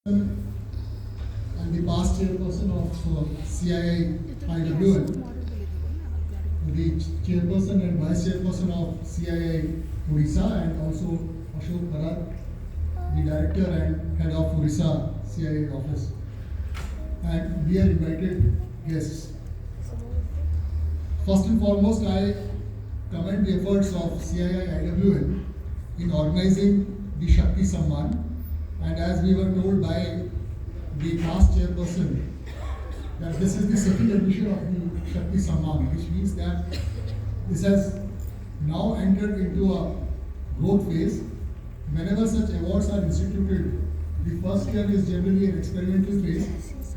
and the past chairperson of CII IWN, the chairperson and vice chairperson of CII Orissa, and also Ashok Bharat, the director and head of Orissa CII office. And we are invited guests. First and foremost, I commend the efforts of CII IWN in organizing the Shakti Samman. And as we were told by the past chairperson, that this is the second edition of the Shakti Samman, which means that this has now entered into a growth phase. Whenever such awards are instituted, the first year is generally an experimental phase,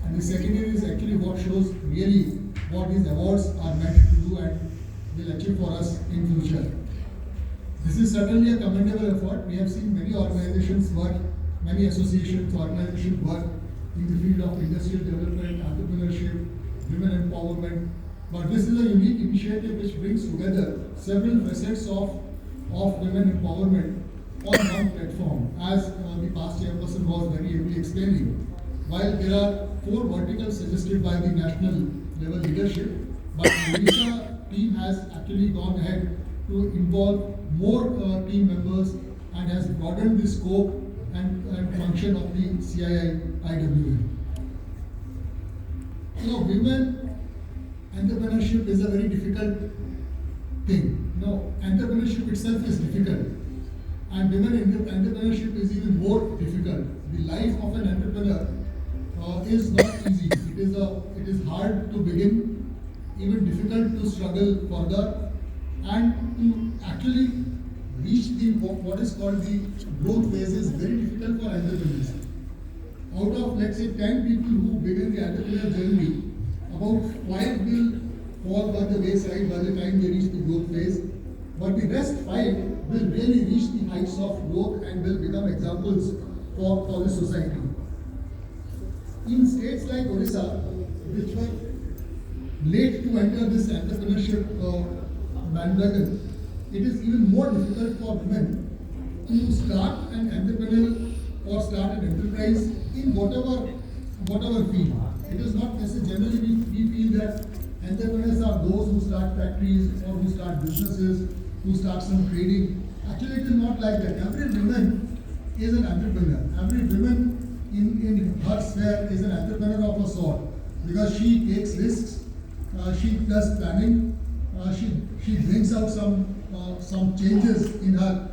and the second year is actually what shows really what these awards are meant to do and will achieve for us in future. This is certainly a commendable effort. We have seen many organizations work, many associations, organizations work in the field of industrial development, entrepreneurship, women empowerment. But this is a unique initiative which brings together several facets of women empowerment on one platform, as the past chairperson was very ably explaining. While there are 4 verticals suggested by the national level leadership, but the Orissa team has actually gone ahead to involve more team members and has broadened the scope and function of the CII IWN. Women entrepreneurship is a very difficult thing. Entrepreneurship itself is difficult, and women entrepreneurship is even more difficult. The life of an entrepreneur is not easy. It is hard to begin, even difficult to struggle further, and to actually reach the what is called the growth phase is very difficult for entrepreneurs. Out of, let's say, 10 people who begin the entrepreneur journey, about 5 will fall by the wayside by the time they reach the growth phase, but the rest 5 will really reach the heights of growth and will become examples for the society. In states like Orissa, which were late to enter this entrepreneurship bandwagon, it is even more difficult for women to start an entrepreneur or start an enterprise in whatever field. It is not necessarily, generally we feel that entrepreneurs are those who start factories or who start businesses, who start some trading. Actually, it is not like that. Every woman is an entrepreneur. Every woman in her sphere is an entrepreneur of a sort, because she takes risks, she does planning, she brings out some changes in her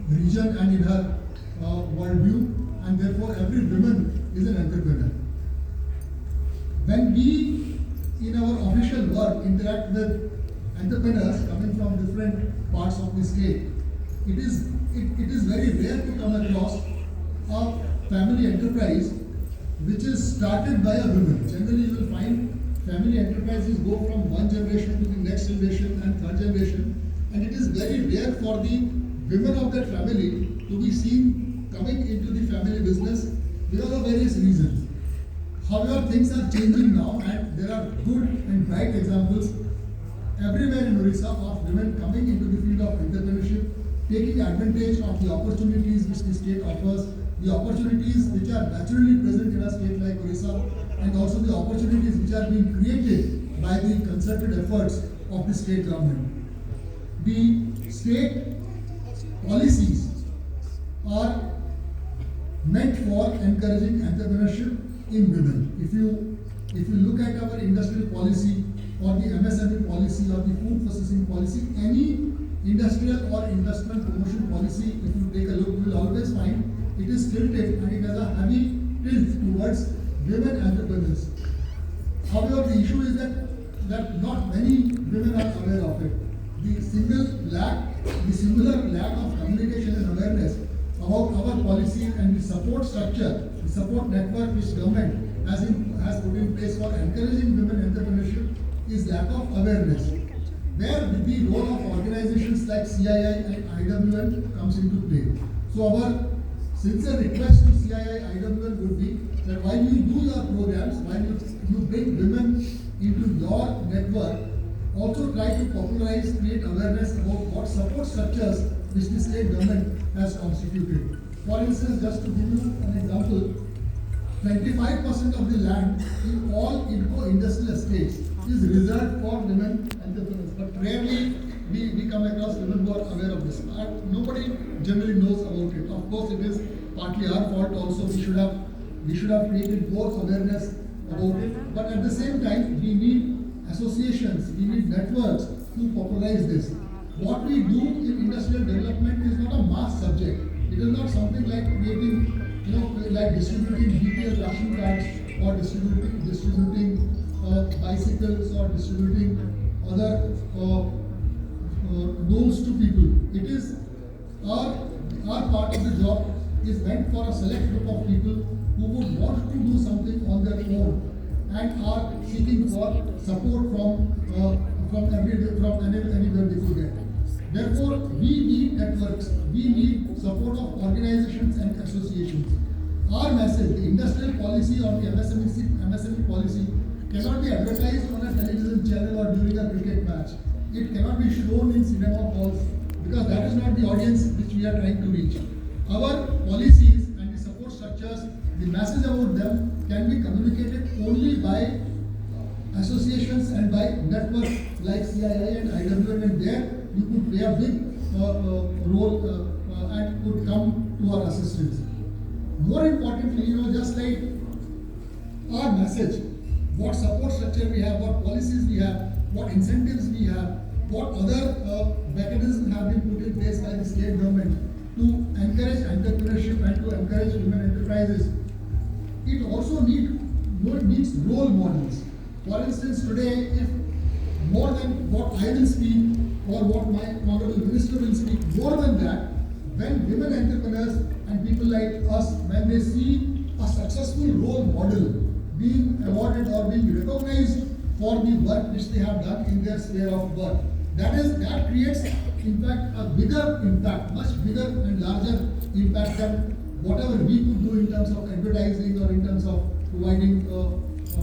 region and in her worldview, and therefore every woman is an entrepreneur. When we in our official work interact with entrepreneurs coming from different parts of the state, it is very rare to come across a family enterprise which is started by a woman. Generally, you will find family enterprises go from one generation to the next generation and third generation, and it is very rare for the women of that family to be seen coming into the family business because of various reasons. However, things are changing now, and there are good and bright examples everywhere in Orissa of women coming into the field of entrepreneurship, taking advantage of the opportunities which the state offers, the opportunities which are naturally present in a state like Orissa, and also the opportunities which are being created by the concerted efforts of the state government. The state policies are meant for encouraging entrepreneurship in women. If you look at our industrial policy or the MSME policy or the food processing policy, any industrial or investment promotion policy, if you take a look, you will always find it is tilted and it has a heavy tilt towards women entrepreneurs. However, the issue is that not many women are aware of it. The singular lack of communication and awareness about our policies and the support structure, the support network which government has put in place for encouraging women entrepreneurship is lack of awareness. Where the role of organizations like CII and IWN comes into play. So our sincere request to CII IWN would be that while you do your programs, while you bring women into your network, also try to popularize, create awareness about what support structures which the state government has constituted. For instance, just to give you an example, 25% of the land in all industrial estates is reserved for women entrepreneurs. But rarely we come across women who are aware of this. Nobody generally knows about it. Of course, it is partly our fault also. We should have created more awareness about it. But at the same time, we need associations, we need networks to popularize this. What we do in industrial development is not a mass subject. It is not something like creating, like distributing BPL ration cards or distributing bicycles or distributing other loans to people. It is our part of the job is meant for a select group of people who would want to do something on their own and are seeking for support from anywhere they could get. Therefore, we need networks, we need support of organizations and associations. Our message, the industrial policy or the MSME policy, cannot be advertised on a television channel or during a cricket match. It cannot be shown in cinema halls because that is not the audience which we are trying to reach. Our policies and the support structures, the message about them can be communicated only by associations and by networks like CII and IWN, and there you could play a big role and could come to our assistance. More importantly, just like our message, what support structure we have, what policies we have, what incentives we have, what other mechanisms have been put in place by the state government to encourage entrepreneurship and to encourage women enterprises. It also needs role models. For instance, today, if more than what I will speak or what my honorable minister will speak, more than that, when women entrepreneurs and people like us, when they see a successful role model being awarded or being recognized for the work which they have done in their sphere of work, that creates, in fact, a bigger impact, much bigger and larger impact than whatever we could do in terms of advertising or in terms of providing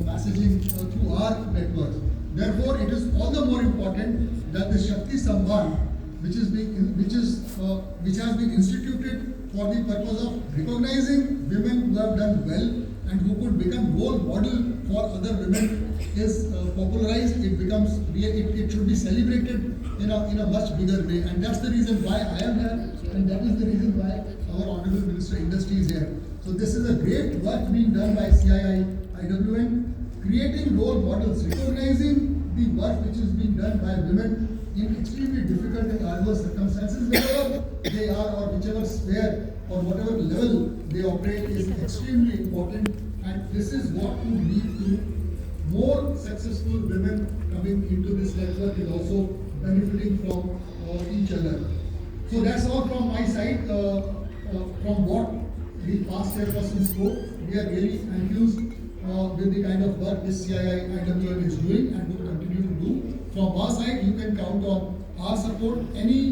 messaging through our networks. Therefore, it is all the more important that the Shakti Samman, which has been instituted for the purpose of recognizing women who have done well and who could become role model for other women, is popularized. It should be celebrated in a much bigger way, and that's the reason why I am here, and that is the reason why our Honorable Minister Industry is here. So this is a great work being done by CII, IWN, creating role models, recognizing the work which is being done by women in extremely difficult and adverse circumstances, wherever they are or whichever sphere or whatever level they operate is extremely important, and this is what would lead to more successful women coming into this network and also benefiting from each other. So that's all from my side. From what the past chairperson spoke, we are really enthused with the kind of work this CII IWN is doing and will continue to do. From our side, you can count on our support. Any